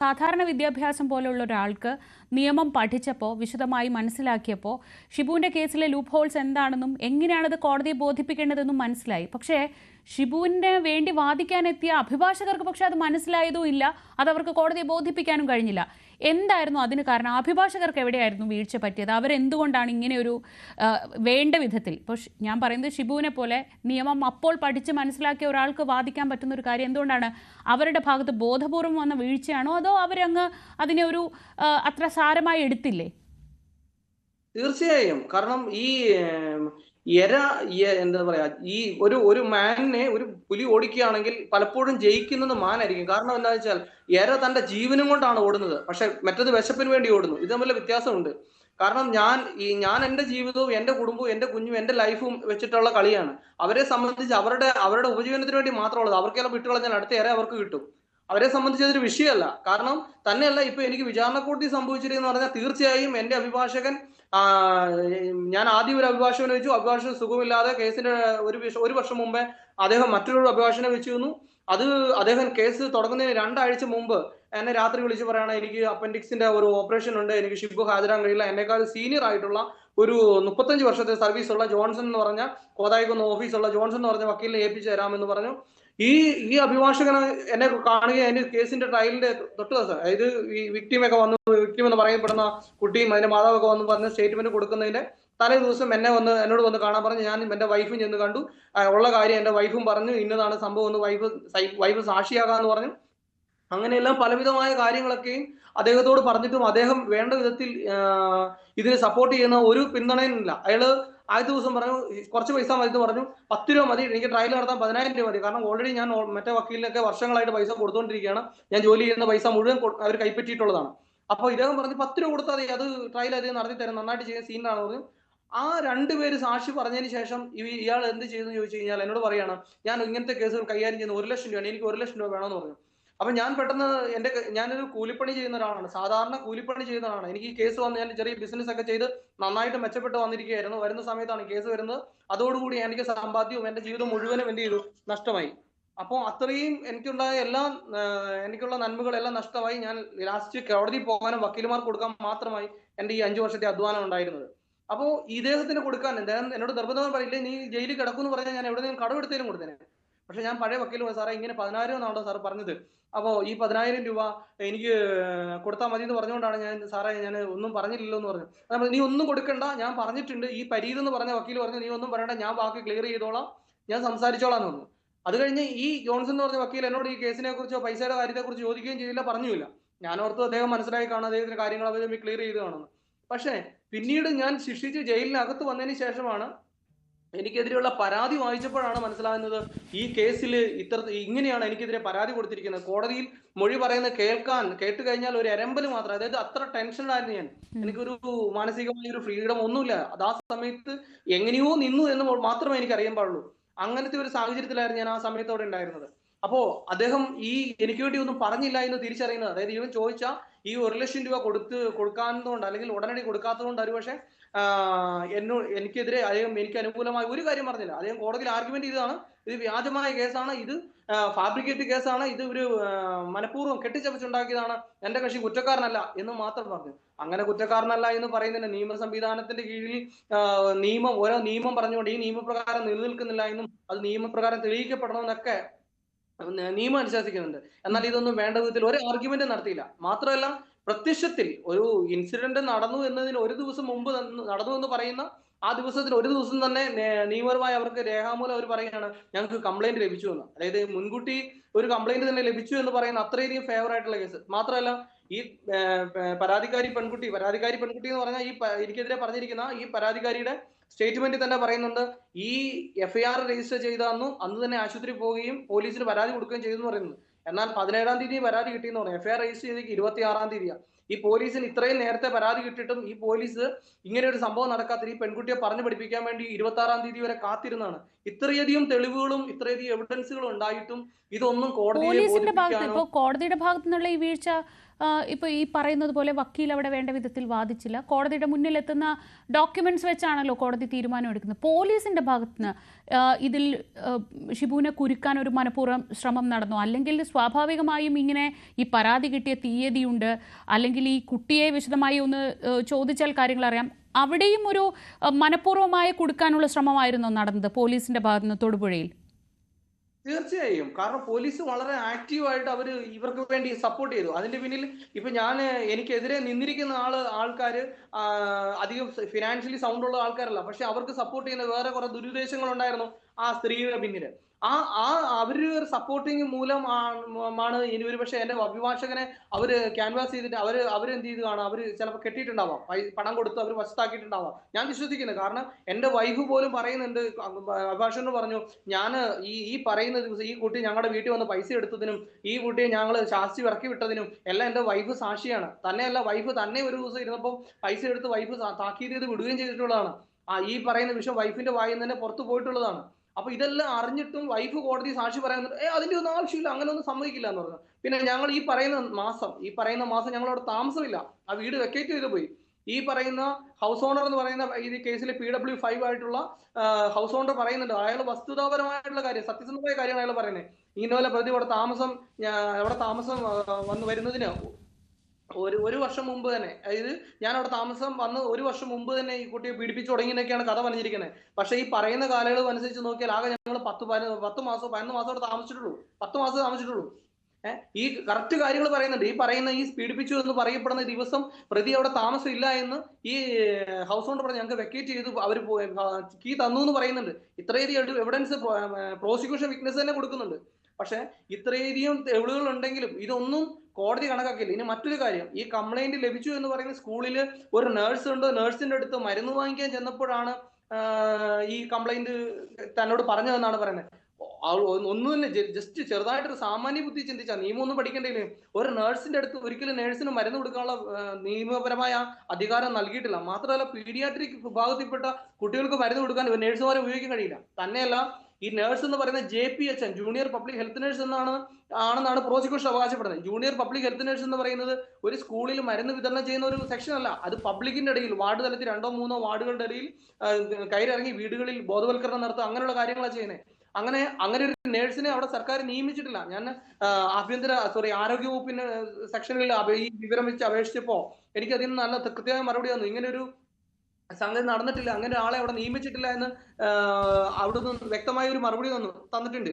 സാധാരണ വിദ്യാഭ്യാസം പോലുള്ള ഒരാൾക്ക് നിയമം പഠിച്ചപ്പോൾ വിശദമായി മനസ്സിലാക്കിയപ്പോൾ ഷിബുവിൻ്റെ കേസിലെ ലൂപ്പ് ഹോൾസ് എന്താണെന്നും എങ്ങനെയാണത് കോടതിയെ ബോധിപ്പിക്കേണ്ടതെന്നും മനസ്സിലായി. പക്ഷേ ഷിബുവിന് വേണ്ടി വാദിക്കാനെത്തിയ അഭിഭാഷകർക്ക് പക്ഷെ അത് മനസ്സിലായതും ഇല്ല, അതവർക്ക് കോടതിയെ ബോധിപ്പിക്കാനും കഴിഞ്ഞില്ല. എന്തായിരുന്നു അതിന് കാരണം? അഭിഭാഷകർക്ക് എവിടെയായിരുന്നു വീഴ്ച പറ്റിയത്? അവരെന്തുകൊണ്ടാണ് ഇങ്ങനെയൊരു വേണ്ട വിധത്തിൽ, ഇപ്പോൾ ഞാൻ പറയുന്നത് ഷിബുവിനെ പോലെ നിയമം അപ്പോൾ പഠിച്ച് മനസ്സിലാക്കിയ ഒരാൾക്ക് വാദിക്കാൻ പറ്റുന്ന ഒരു കാര്യം എന്തുകൊണ്ടാണ് അവരുടെ ഭാഗത്ത് ബോധപൂർവം വന്ന വീഴ്ചയാണോ അതോ അവരങ്ങ് അതിനെ ഒരു അത്ര സാരമായി എടുത്തില്ലേ? തീർച്ചയായും. കാരണം ഈ എന്താ പറയാ, ഈ ഒരു മാനിനെ ഒരു പുലി ഓടിക്കുകയാണെങ്കിൽ പലപ്പോഴും ജയിക്കുന്നത് മാനായിരിക്കും. കാരണം എന്താ വെച്ചാൽ എര തന്റെ ജീവനും കൊണ്ടാണ് ഓടുന്നത്, പക്ഷെ മറ്റത് വിശപ്പിന് വേണ്ടി ഓടുന്നു. ഇത് തമ്മിലുള്ള വ്യത്യാസമുണ്ട്. കാരണം ഞാൻ എന്റെ ജീവിതവും എന്റെ കുടുംബവും എന്റെ കുഞ്ഞും എന്റെ ലൈഫും വെച്ചിട്ടുള്ള കളിയാണ്. അവരെ സംബന്ധിച്ച് അവരുടെ ഉപജീവനത്തിന് വേണ്ടി മാത്രമുള്ളത്. അവർക്കെല്ലാം വിട്ടുകളഞ്ഞാൽ അടുത്ത എര അവർക്ക് കിട്ടും. അവരെ സംബന്ധിച്ച് അതൊരു വിഷയമല്ല. കാരണം തന്നെയല്ല, ഇപ്പൊ എനിക്ക് വിചാരണ കോടതി സംഭവിച്ചിരിക്കുന്നു പറഞ്ഞാൽ തീർച്ചയായും എന്റെ അഭിഭാഷകൻ, ഞാൻ ആദ്യം ഒരു അഭിഭാഷകനെ വെച്ചു. അഭിഭാഷകൻ സുഖമില്ലാതെ കേസിന്റെ ഒരു വർഷം മുമ്പേ അദ്ദേഹം മറ്റൊരു അഭിഭാഷകനെ വെച്ചിരുന്നു. അദ്ദേഹം കേസ് തുടങ്ങുന്നതിന് 2 ആഴ്ച മുമ്പ് എന്നെ രാത്രി വിളിച്ച് പറയണം, എനിക്ക് അപ്പൻഡിക്സിന്റെ ഒരു ഓപ്പറേഷൻ ഉണ്ട്, എനിക്ക് ഷിബു ഹാജരാൻ കഴിയില്ല, എന്നെക്കാൾ സീനിയർ ആയിട്ടുള്ള ഒരു 35 വർഷത്തെ സർവീസ് ഉള്ള ജോൺസൺ എന്ന് പറഞ്ഞ കോതായിക്കുന്ന ഓഫീസുള്ള ജോൺസൺ എന്ന് പറഞ്ഞ വക്കീലിനെ ഏൽപ്പിച്ചു തരാമെന്ന് പറഞ്ഞു. ഈ അഭിഭാഷകൻ എന്നെ കാണുകയും അതിന്റെ കേസിന്റെ ട്രയലിന്റെ തൊട്ട് ദിവസം, അതായത് ഈ വിക്ടിം എന്ന് പറയപ്പെടുന്ന കുട്ടിയും അതിന്റെ മാതാവൊക്കെ വന്ന് പറഞ്ഞ സ്റ്റേറ്റ്മെന്റ് കൊടുക്കുന്നതിന്റെ തലേ ദിവസം എന്നോട് വന്ന് കാണാൻ പറഞ്ഞു. ഞാൻ എന്റെ വൈഫും ചെന്ന് കണ്ടു. ഉള്ള കാര്യം എന്റെ വൈഫും പറഞ്ഞു, ഇന്നതാണ് സംഭവം എന്ന് വൈഫ് സാക്ഷിയാകാന്ന് പറഞ്ഞു. അങ്ങനെയെല്ലാം പലവിധമായ കാര്യങ്ങളൊക്കെയും അദ്ദേഹത്തോട് പറഞ്ഞിട്ടും അദ്ദേഹം വേണ്ട വിധത്തിൽ ഇതിനെ സപ്പോർട്ട് ചെയ്യുന്ന ഒരു പിന്തുണയുമില്ല. അയാള് ആദ്യത്തെ ദിവസം പറഞ്ഞു കുറച്ച് പൈസ മതി എന്ന് പറഞ്ഞു. 10 രൂപ മതി, എനിക്ക് ട്രയൽ നടത്താൻ 10,000 രൂപ മതി. കാരണം ഓൾറെഡി ഞാൻ മറ്റേ വക്കീലിനൊക്കെ വർഷങ്ങളായിട്ട് പൈസ കൊടുത്തുകൊണ്ടിരിക്കുകയാണ്. ഞാൻ ജോലി ചെയ്യുന്ന പൈസ മുഴുവൻ അവർ കൈപ്പറ്റിയിട്ടുള്ളതാണ്. അപ്പൊ ഇദ്ദേഹം പറഞ്ഞു 10 രൂപ കൊടുത്താൽ അത് ട്രയൽ അത് നടത്തി തരാം, നന്നായിട്ട് ചെയ്യുന്ന സീനാണ് പറഞ്ഞു. ആ 2 പേര് സാക്ഷി പറഞ്ഞതിന് ശേഷം ഇയാൾ എന്ത് ചെയ്തെന്ന് ചോദിച്ചു കഴിഞ്ഞാൽ എന്നോട് പറയാണ്, ഞാൻ ഇങ്ങനത്തെ കേസുകൾ കൈകാര്യം ചെയ്യുന്ന 1 ലക്ഷം രൂപയാണ്, എനിക്ക് 1 ലക്ഷം രൂപ വേണമെന്ന് പറഞ്ഞു. അപ്പൊ ഞാൻ പെട്ടെന്ന് ഞാനൊരു കൂലിപ്പണി ചെയ്യുന്ന ഒരാളാണ്, സാധാരണ കൂലിപ്പണി ചെയ്യുന്ന ആളാണ്. എനിക്ക് ഈ കേസ് വന്ന് ഞാൻ ചെറിയ ബിസിനസ് ഒക്കെ ചെയ്ത് നന്നായിട്ട് മെച്ചപ്പെട്ട് വന്നിരിക്കുകയായിരുന്നു. വരുന്ന സമയത്താണ് കേസ് വരുന്നത്. അതോടുകൂടി എനിക്ക് സമ്പാദ്യവും എന്റെ ജീവിതം മുഴുവനും എന്ത് ചെയ്തു, നഷ്ടമായി. അപ്പോൾ അത്രയും എനിക്കുള്ള നന്മകളെല്ലാം നഷ്ടമായി. ഞാൻ ലാസ്റ്റ് കോടതി പോകാനും വക്കീലുമാർക്ക് കൊടുക്കാൻ മാത്രമായി എന്റെ ഈ 5 വർഷത്തെ അധ്വാനം ഉണ്ടായിരുന്നത്. അപ്പോ ഇദ്ദേഹത്തിന് കൊടുക്കാൻ എന്നോട് നിർബന്ധമായി പറയില്ലേ, നീ ജയിലിൽ കിടക്കുമെന്ന് പറഞ്ഞാൽ ഞാൻ എവിടെയെങ്കിലും കടമെടുത്തേലും കൊടുത്തേനെ. പക്ഷെ ഞാൻ പഴയ വക്കീൽ സാറേ ഇങ്ങനെ 10,000 എന്നാണോ സാർ പറഞ്ഞത്, അപ്പോ ഈ 10,000 രൂപ എനിക്ക് കൊടുത്താൽ മതി എന്ന് പറഞ്ഞുകൊണ്ടാണ് ഞാൻ ഒന്നും പറഞ്ഞില്ലല്ലോ എന്ന് പറഞ്ഞു. നീ ഒന്നും കൊടുക്കണ്ട, ഞാൻ പറഞ്ഞിട്ടുണ്ട്. ഈ പരീത് എന്ന് പറഞ്ഞ വക്കീൽ പറഞ്ഞു, നീ ഒന്നും പറയണ്ട, ഞാൻ ബാക്കി ക്ലിയർ ചെയ്തോളാം, ഞാൻ സംസാരിച്ചോളാം എന്ന് പറഞ്ഞു. അത് കഴിഞ്ഞ് ഈ ജോൺസൺ എന്ന് പറഞ്ഞ വക്കീൽ എന്നോട് ഈ കേസിനെ കുറിച്ചോ പൈസയുടെ കാര്യത്തെ കുറിച്ച് ചോദിക്കുകയും ചെയ്തില്ല, പറഞ്ഞില്ല. ഞാൻ ഓർത്തു അദ്ദേഹം മനസ്സിലായി കാണാം, അദ്ദേഹത്തിന്റെ കാര്യങ്ങൾ അവർ ക്ലിയർ ചെയ്ത് കാണുന്നു. പക്ഷേ പിന്നീട് ഞാൻ ശിക്ഷിച്ച് ജയിലിനകത്ത് വന്നതിന് ശേഷമാണ് എനിക്കെതിരെയുള്ള പരാതി വായിച്ചപ്പോഴാണ് മനസ്സിലാകുന്നത്, ഈ കേസിൽ ഇങ്ങനെയാണ് എനിക്കെതിരെ പരാതി കൊടുത്തിരിക്കുന്നത്. കോടതിയിൽ മൊഴി പറയുന്നത് കേട്ട് കഴിഞ്ഞാൽ ഒരു എരമ്പല് മാത്രം, അതായത് അത്ര ടെൻഷനിലായിരുന്നു ഞാൻ. എനിക്കൊരു മാനസികമായ ഒരു ഫ്രീഡം ഒന്നുമില്ല. അത് ആ സമയത്ത് എങ്ങനെയോ നിന്നു എന്ന് മാത്രമേ എനിക്ക് അറിയാൻ പാടുള്ളൂ. അങ്ങനത്തെ ഒരു സാഹചര്യത്തിലായിരുന്നു ഞാൻ ആ സമയത്തോടെ ഉണ്ടായിരുന്നത്. അപ്പോ അദ്ദേഹം എനിക്ക് വേണ്ടി ഒന്നും പറഞ്ഞില്ല എന്ന് തിരിച്ചറിയുന്നത്, അതായത് ഇവൻ ചോദിച്ച ഈ 1 ലക്ഷം രൂപ കൊടുക്കാത്തതുകൊണ്ട് അല്ലെങ്കിൽ ഉടനടി കൊടുക്കാത്തതുകൊണ്ട് ഒരുപക്ഷെ എനിക്കെതിരെ അദ്ദേഹം എനിക്ക് അനുകൂലമായ ഒരു കാര്യം പറഞ്ഞില്ല. അദ്ദേഹം കോടതിയിൽ ആർഗ്യുമെന്റ് ചെയ്തതാണ്, ഇത് വ്യാജമായ കേസാണ്, ഇത് ഫാബ്രിക്കേറ്റ് കേസാണ്, ഇത് ഒരു മനഃപൂർവ്വം കെട്ടിച്ചമച്ചുണ്ടാക്കിയതാണ്, എന്റെ കക്ഷി കുറ്റക്കാരനല്ല എന്ന് മാത്രം പറഞ്ഞു. അങ്ങനെ കുറ്റക്കാരനല്ല എന്ന് പറയുന്നതിന് നിയമ സംവിധാനത്തിന്റെ കീഴിൽ ഓരോ നിയമം പറഞ്ഞുകൊണ്ട് ഈ നിയമപ്രകാരം നിലനിൽക്കുന്നില്ല എന്നും അത് നിയമപ്രകാരം തെളിയിക്കപ്പെടണമെന്നൊക്കെ നിയമം അനുശാസിക്കുന്നുണ്ട്. എന്നാൽ ഇതൊന്നും വേണ്ട വിധത്തിൽ ഒരു ആർഗ്യുമെന്റ് നടത്തിയില്ല. മാത്രമല്ല, പ്രത്യക്ഷത്തിൽ ഒരു ഇൻസിഡന്റ് നടന്നു എന്നതിന് 1 ദിവസം മുമ്പ് നടന്നു എന്ന് പറയുന്ന ആ ദിവസത്തിൽ 1 ദിവസം തന്നെ നിയമപരമായി അവർക്ക് രേഖാമൂലം അവർ പറയുകയാണ് ഞങ്ങൾക്ക് കംപ്ലൈന്റ് ലഭിച്ചു എന്ന്. അതായത് മുൻകൂട്ടി ഒരു കംപ്ലൈന്റ് തന്നെ ലഭിച്ചു എന്ന് പറയുന്ന അത്രയധികം ഫേവർ ആയിട്ടുള്ള കേസ്. മാത്രമല്ല, ഈ പരാതിക്കാരി പെൺകുട്ടി എന്ന് പറഞ്ഞാൽ എനിക്കെതിരെ പറഞ്ഞിരിക്കുന്ന ഈ പരാതിക്കാരിയുടെ സ്റ്റേറ്റ്മെന്റിൽ തന്നെ പറയുന്നുണ്ട്, ഈ FIR രജിസ്റ്റർ ചെയ്ത അന്ന് തന്നെ ആശുപത്രി പോവുകയും പോലീസിന് പരാതി കൊടുക്കുകയും ചെയ്തു എന്ന് പറയുന്നത്. എന്നാൽ 17-ാം തീയതി പരാതി കിട്ടിയെന്ന് പറഞ്ഞു. FIR രജിസ്റ്റർ ചെയ്തേക്ക് 26-ാം തീയതിയാണ്. ഈ പോലീസിന് ഇത്രയും നേരത്തെ പരാതി കിട്ടിയിട്ടും ഈ പോലീസ് ഇങ്ങനെ ഒരു സംഭവം നടക്കാത്ത ഈ പെൺകുട്ടിയെ പറഞ്ഞു പഠിപ്പിക്കാൻ വേണ്ടി 26-ാം തീയതി വരെ കാത്തിരുന്നാണ്. ഇത്രയധികം തെളിവുകളും ഇത്രയധികം എവിഡൻസുകളും ഉണ്ടായിട്ടും ഇതൊന്നും കോടതിയുടെ ഭാഗത്ത് നിന്നുള്ള ഈ വീഴ്ച ഇപ്പോൾ ഈ പറയുന്നത് പോലെ വക്കീൽ അവിടെ വേണ്ട വിധത്തിൽ വാദിച്ചില്ല, കോടതിയുടെ മുന്നിലെത്തുന്ന ഡോക്യുമെന്റ്സ് വെച്ചാണല്ലോ കോടതി തീരുമാനം എടുക്കുന്നത്. പോലീസിന്റെ ഭാഗത്തുനിന്ന് ഇതിൽ ഷിബുവിനെ കുരുക്കാൻ ഒരു മനഃപൂർവ്വം ശ്രമം നടന്നു, അല്ലെങ്കിൽ സ്വാഭാവികമായും ഇങ്ങനെ ഈ പരാതി കിട്ടിയ തീയതിയുണ്ട്, അല്ലെങ്കിൽ ഈ കുട്ടിയെ വിശദമായി ഒന്ന് ചോദിച്ചാൽ കാര്യങ്ങൾ അറിയാം, അവിടെയും ഒരു മനഃപൂർവ്വമായ കൊടുക്കാനുള്ള ശ്രമമായിരുന്നു നടന്നത് പോലീസിന്റെ ഭാഗത്തുനിന്ന് തൊടുപുഴയിൽ? തീർച്ചയായും. കാരണം പോലീസ് വളരെ ആക്റ്റീവായിട്ട് അവര് ഇവർക്ക് വേണ്ടി സപ്പോർട്ട് ചെയ്തു. അതിന്റെ പിന്നിൽ ഇപ്പൊ എനിക്കെതിരെ നിന്നിരിക്കുന്ന ആൾക്കാര് അധികം ഫിനാൻഷ്യലി സൗണ്ട് ഉള്ള ആൾക്കാരല്ല. പക്ഷെ അവർക്ക് സപ്പോർട്ട് ചെയ്യുന്ന വേറെ കുറെ ദുരുദ്ദേശങ്ങൾ ഉണ്ടായിരുന്നു ആ സ്ത്രീയുടെ പിന്നില്. അവര് സപ്പോർട്ടിങ് മൂലം ആണ് ഇനി ഒരു പക്ഷെ എന്റെ അഭിഭാഷകനെ അവര് ക്യാൻവാസ് ചെയ്തിട്ട് അവരെന്ത് ചെയ്ത് കാണാം, അവര് ചിലപ്പോൾ കെട്ടിയിട്ടുണ്ടാവാം, പണം കൊടുത്ത് അവർ വശത്താക്കിയിട്ടുണ്ടാവാം. ഞാൻ വിശ്വസിക്കുന്നത്. കാരണം എന്റെ വൈഫ് പോലും പറയുന്നുണ്ട്, അഭിഭാഷകനോട് പറഞ്ഞു, ഞാൻ ഈ പറയുന്ന ദിവസം ഈ കുട്ടി ഞങ്ങളുടെ വീട്ടിൽ വന്ന് പൈസ എടുത്തതിനും ഈ കുട്ടിയെ ഞങ്ങൾ ശാസ്തി ഇറക്കി വിട്ടതിനും എല്ലാം എന്റെ വൈഫ് സാക്ഷിയാണ്. തന്നെയല്ല, വൈഫ് തന്നെ ഒരു ദിവസം ഇരുന്നപ്പോൾ പൈസ എടുത്ത് വൈഫ് താക്കീത് ചെയ്ത് വിടുകയും ചെയ്തിട്ടുള്ളതാണ്. ഈ പറയുന്ന വിഷയം വൈഫിന്റെ വായിൽ നിന്ന് തന്നെ പുറത്തു പോയിട്ടുള്ളതാണ്. അപ്പൊ ഇതെല്ലാം അറിഞ്ഞിട്ടും വൈഫ് കോടതി സാക്ഷി പറയുന്നത് അതിന്റെ ഒന്നും ആവശ്യമില്ല, അങ്ങനെ ഒന്നും സമ്മതിക്കില്ല എന്ന് പറഞ്ഞു. പിന്നെ ഞങ്ങൾ ഈ പറയുന്ന മാസം ഞങ്ങൾ അവിടെ താമസമില്ല, ആ വീട് വെക്കേറ്റ് ചെയ്ത് പോയി. ഈ പറയുന്ന ഹൗസ് ഓണർ എന്ന് പറയുന്ന ഈ കേസിൽ PW5 ആയിട്ടുള്ള ഹൗസ് ഓണർ പറയുന്നുണ്ട്, അയാൾ വസ്തുതാപരമായിട്ടുള്ള കാര്യം, സത്യസന്ധമായ കാര്യമാണ് അയാൾ പറയുന്നത്. ഇന്നലെ പ്രതി അവിടെ താമസം വന്നു വരുന്നതിന് ഒരു വർഷം മുമ്പ് തന്നെ, അതായത് ഞാൻ അവിടെ താമസം വന്ന് ഒരു വർഷം മുമ്പ് തന്നെ ഈ കുട്ടിയെ പീഡിപ്പിച്ചു തുടങ്ങിയെന്നൊക്കെയാണ് കഥ പറഞ്ഞിരിക്കുന്നത്. പക്ഷെ ഈ പറയുന്ന കാലയളവ് അനുസരിച്ച് നോക്കിയാൽ ആകെ ഞങ്ങൾ 10 മാസം 11 മാസം അവിടെ താമസിച്ചിട്ടുള്ളൂ. 10 മാസം താമസിച്ചിട്ടുള്ളൂ. ഈ കറക്റ്റ് കാര്യങ്ങൾ പറയുന്നുണ്ട്. ഈ പീഡിപ്പിച്ചു എന്ന് പറയപ്പെടുന്ന ദിവസം പ്രതി അവിടെ താമസം ഇല്ല എന്ന് ഈ ഹൗസ് ഓണർ പറഞ്ഞ് ഞങ്ങൾക്ക് വെക്കേറ്റ് ചെയ്തു, അവർ കീ തന്നു എന്ന് പറയുന്നുണ്ട്. ഇത്രയധികം എവിഡൻസ് പ്രോസിക്യൂഷൻ വിറ്റ്നസ് തന്നെ കൊടുക്കുന്നുണ്ട്. പക്ഷെ ഇത്രയധികം തെളിവുകൾ ഉണ്ടെങ്കിലും ഇതൊന്നും കോടതി കണക്കാക്കിയില്ല. ഇനി മറ്റൊരു കാര്യം, ഈ കംപ്ലൈന്റ് ലഭിച്ചു എന്ന് പറയുന്ന സ്കൂളിൽ ഒരു നേഴ്സ് ഉണ്ട്, നേഴ്സിന്റെ അടുത്ത് മരുന്ന് വാങ്ങിക്കാൻ ചെന്നപ്പോഴാണ് ഈ കംപ്ലൈന്റ് തന്നോട് പറഞ്ഞതെന്നാണ് പറയുന്നത്. ഒന്നുമില്ല, ജസ്റ്റ് ചെറുതായിട്ടൊരു സാമാന്യ ബുദ്ധി ചിന്തിച്ചാൽ, നിയമമൊന്നും പഠിക്കേണ്ടില്ലേ, ഒരു നേഴ്സിന്റെ അടുത്ത് ഒരിക്കലും നേഴ്സിന് മരുന്ന് കൊടുക്കാനുള്ള നിയമപരമായ അധികാരം നൽകിയിട്ടില്ല. മാത്രമല്ല, പീഡിയാട്രിക് വിഭാഗത്തിൽപ്പെട്ട കുട്ടികൾക്ക് മരുന്ന് കൊടുക്കാൻ നേഴ്സുമാരെ ഉപയോഗിക്കാൻ കഴിയില്ല. തന്നെയല്ല, ഈ നേഴ്സ് എന്ന് പറയുന്ന JPHN, junior public health nurse ആണെന്നാണ് പ്രോസിക്യൂഷൻ അവകാശപ്പെടുന്നത്. ജൂനിയർ പബ്ലിക് ഹെൽത്ത് നേഴ്സ് എന്ന് പറയുന്നത് ഒരു സ്കൂളിൽ മരുന്ന് വിതരണം ചെയ്യുന്ന ഒരു സെക്ഷൻ അല്ല. അത് പബ്ലിക്കിന്റെ ഇടയിൽ, വാർഡ് തലത്തിൽ 2-3 വാർഡുകളുടെ ഇടയിൽ കയറിയിറങ്ങി വീടുകളിൽ ബോധവൽക്കരണം നടത്തുക, അങ്ങനെയുള്ള കാര്യങ്ങളാണ് ചെയ്യുന്നത്. അങ്ങനെ ഒരു നേഴ്സിനെ അവിടെ സർക്കാർ നിയമിച്ചിട്ടില്ല. ഞാൻ ആരോഗ്യ വകുപ്പിന്റെ സെക്ഷനുകളിൽ ഈ വിവരം വെച്ച് അപേക്ഷിച്ചപ്പോ എനിക്ക് അതിന് നല്ല കൃത്യമായ മറുപടി വന്നു. ഇങ്ങനെ ഒരു സംഗതി നടന്നിട്ടില്ല, അങ്ങനെ ആളെ അവിടെ നിയമിച്ചിട്ടില്ല എന്ന് അവിടുന്ന് വ്യക്തമായ ഒരു മറുപടി തന്നിട്ടുണ്ട്.